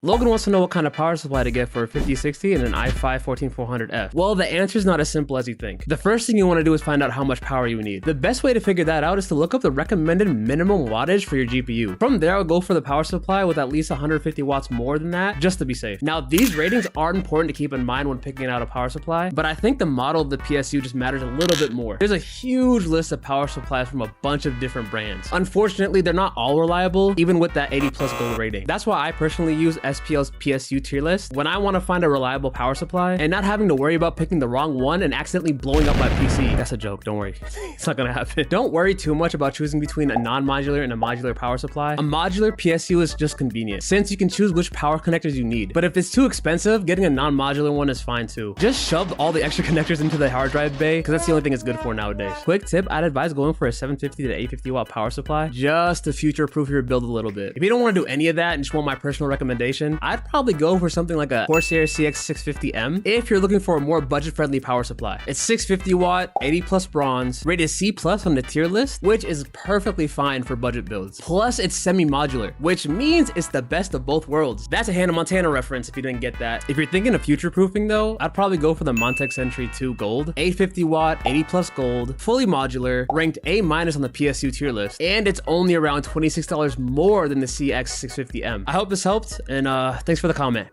Logan wants to know what kind of power supply to get for a 5060 and an i5 14400F. Well, the answer is not as simple as you think. The first thing you want to do is find out how much power you need. The best way to figure that out is to look up the recommended minimum wattage for your GPU. From there, I'll go for the power supply with at least 150 watts more than that, just to be safe. Now, these ratings are important to keep in mind when picking out a power supply, but I think the model of the PSU just matters a little bit more. There's a huge list of power supplies from a bunch of different brands. Unfortunately, they're not all reliable, even with that 80 plus gold rating. That's why I personally use SPL's PSU tier list when I want to find a reliable power supply and not having to worry about picking the wrong one and accidentally blowing up my PC. That's a joke, don't worry. It's not gonna happen. Don't worry too much about choosing between a non-modular and a modular power supply. A modular PSU is just convenient since you can choose which power connectors you need. But if it's too expensive, getting a non-modular one is fine too. Just shove all the extra connectors into the hard drive bay because that's the only thing it's good for nowadays. Quick tip, I'd advise going for a 750 to 850 watt power supply just to future-proof your build a little bit. If you don't want to do any of that and just want my personal recommendation, I'd probably go for something like a Corsair CX650M if you're looking for a more budget-friendly power supply. It's 650 watt, 80 plus bronze, rated C plus on the tier list, which is perfectly fine for budget builds. Plus, it's semi-modular, which means it's the best of both worlds. That's a Hannah Montana reference if you didn't get that. If you're thinking of future-proofing though, I'd probably go for the Montex Entry 2 Gold, 850 watt, 80 plus gold, fully modular, ranked A- on the PSU tier list, and it's only around $26 more than the CX650M. I hope this helped, and thanks for the comment.